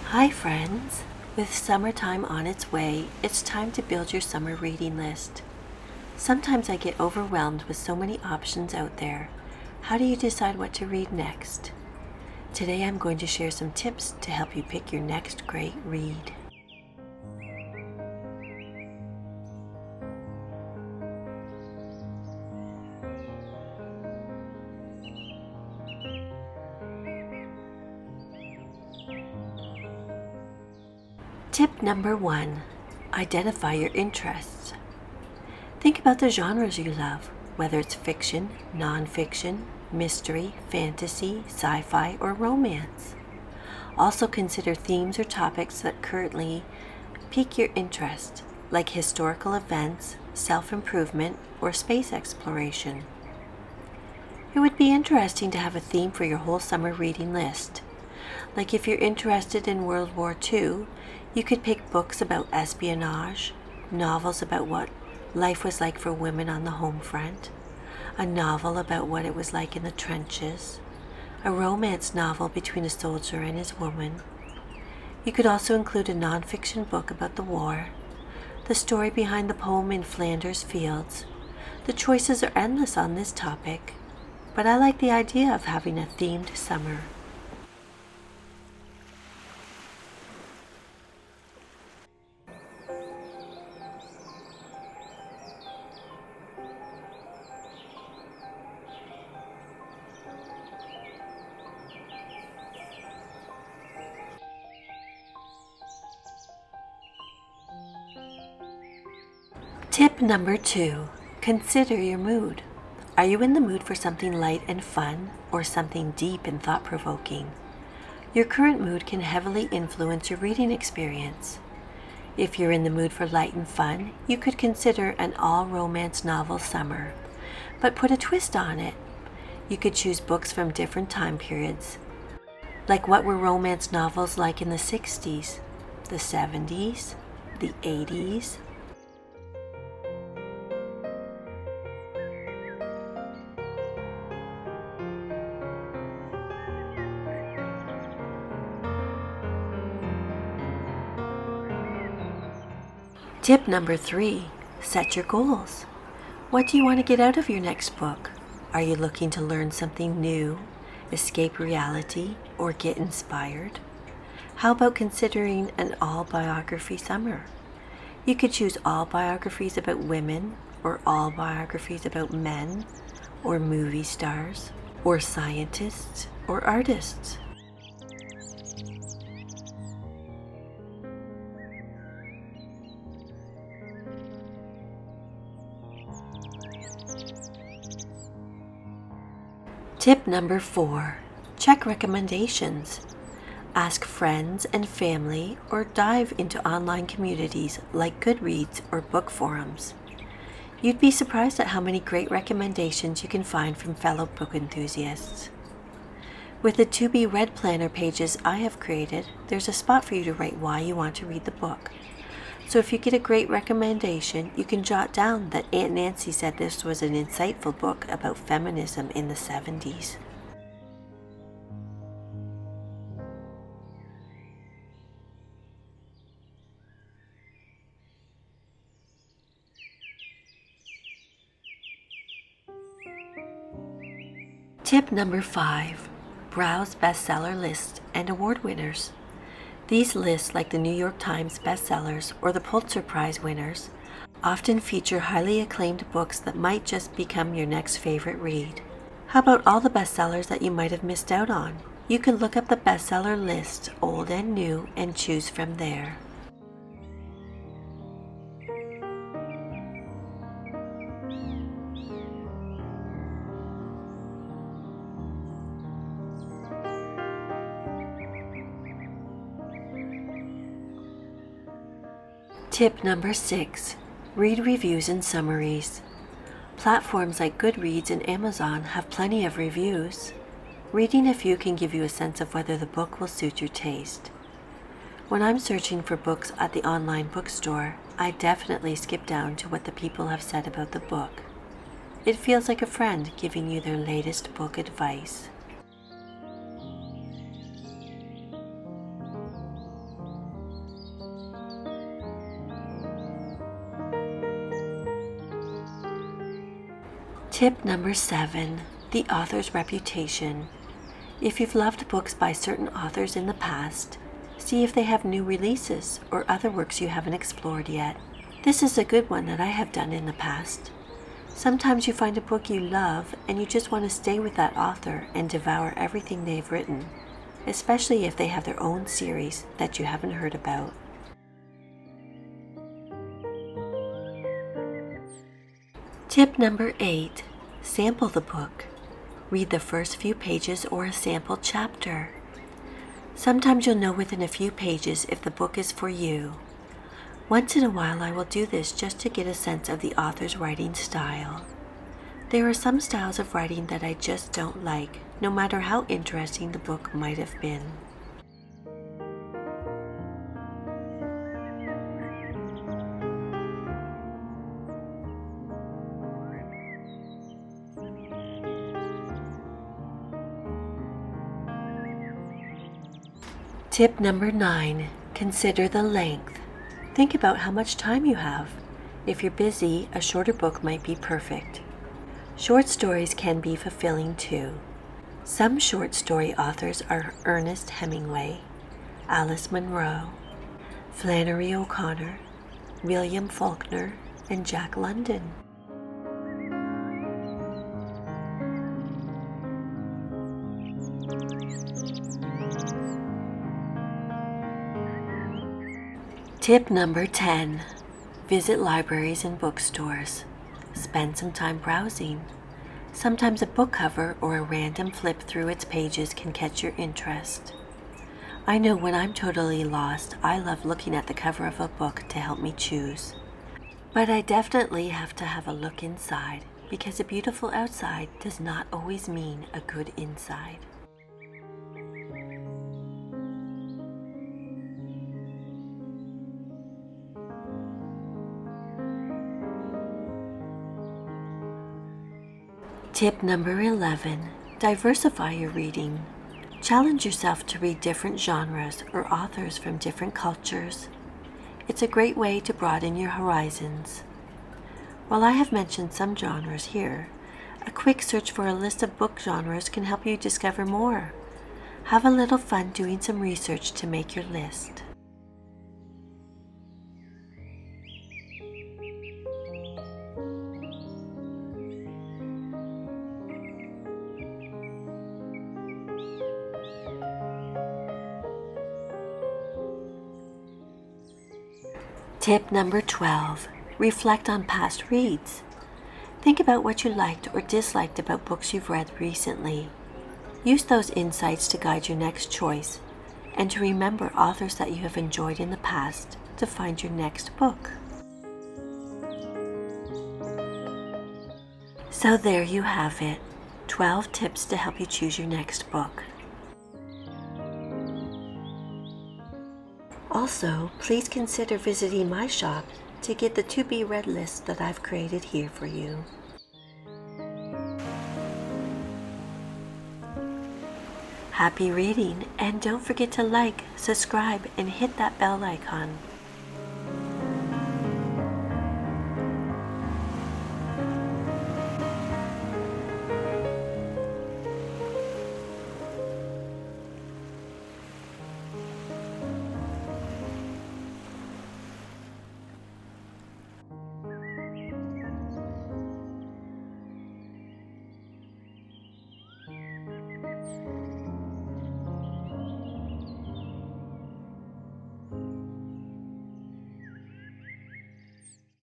Hi friends! With summertime on its way, it's time to build your summer reading list. Sometimes I get overwhelmed with so many options out there. How do you decide what to read next? Today I'm going to share some tips to help you pick your next great read. Tip number 1. Identify your interests. Think about the genres you love, whether it's fiction, nonfiction, mystery, fantasy, sci-fi, or romance. Also consider themes or topics that currently pique your interest, like historical events, self-improvement, or space exploration. It would be interesting to have a theme for your whole summer reading list. Like if you're interested in World War II, you could pick books about espionage, novels about what life was like for women on the home front, a novel about what it was like in the trenches, a romance novel between a soldier and his woman. You could also include a nonfiction book about the war, the story behind the poem In Flanders Fields. The choices are endless on this topic, but I like the idea of having a themed summer. Tip number 2. Consider your mood. Are you in the mood for something light and fun, or something deep and thought-provoking? Your current mood can heavily influence your reading experience. If you're in the mood for light and fun, you could consider an all-romance novel summer, but put a twist on it. You could choose books from different time periods, like what were romance novels like in the 60s, the 70s, the 80s. Tip number 3. Set your goals. What do you want to get out of your next book? Are you looking to learn something new, escape reality, or get inspired? How about considering an all-biography summer? You could choose all biographies about women, or all biographies about men, or movie stars, or scientists, or artists. Tip number 4. Check recommendations. Ask friends and family or dive into online communities like Goodreads or book forums. You'd be surprised at how many great recommendations you can find from fellow book enthusiasts. With the To Be Read planner pages I have created, there's a spot for you to write why you want to read the book. So if you get a great recommendation, you can jot down that Aunt Nancy said this was an insightful book about feminism in the 70s. Tip number 5. Browse bestseller lists and award winners. These lists, like the New York Times bestsellers or the Pulitzer Prize winners, often feature highly acclaimed books that might just become your next favorite read. How about all the bestsellers that you might have missed out on? You can look up the bestseller list, old and new, and choose from there. Tip number 6. Read reviews and summaries. Platforms like Goodreads and Amazon have plenty of reviews. Reading a few can give you a sense of whether the book will suit your taste. When I'm searching for books at the online bookstore, I definitely skip down to what the people have said about the book. It feels like a friend giving you their latest book advice. Tip number 7, the author's reputation. If you've loved books by certain authors in the past, see if they have new releases or other works you haven't explored yet. This is a good one that I have done in the past. Sometimes you find a book you love and you just want to stay with that author and devour everything they've written, especially if they have their own series that you haven't heard about. Tip number 8, sample the book. Read the first few pages or a sample chapter. Sometimes you'll know within a few pages if the book is for you. Once in a while I will do this just to get a sense of the author's writing style. There are some styles of writing that I just don't like, no matter how interesting the book might have been. Tip number 9, consider the length. Think about how much time you have. If you're busy, a shorter book might be perfect. Short stories can be fulfilling too. Some short story authors are Ernest Hemingway, Alice Munro, Flannery O'Connor, William Faulkner, and Jack London. Tip number 10, visit libraries and bookstores. Spend some time browsing. Sometimes a book cover or a random flip through its pages can catch your interest. I know when I'm totally lost, I love looking at the cover of a book to help me choose. But I definitely have to have a look inside, because a beautiful outside does not always mean a good inside. Tip number 11, diversify your reading. Challenge yourself to read different genres or authors from different cultures. It's a great way to broaden your horizons. While I have mentioned some genres here, a quick search for a list of book genres can help you discover more. Have a little fun doing some research to make your list. Tip number 12, reflect on past reads. Think about what you liked or disliked about books you've read recently. Use those insights to guide your next choice and to remember authors that you have enjoyed in the past to find your next book. So there you have it, 12 tips to help you choose your next book. Also, please consider visiting my shop to get the to-be-read list that I've created here for you. Happy reading, and don't forget to like, subscribe, and hit that bell icon.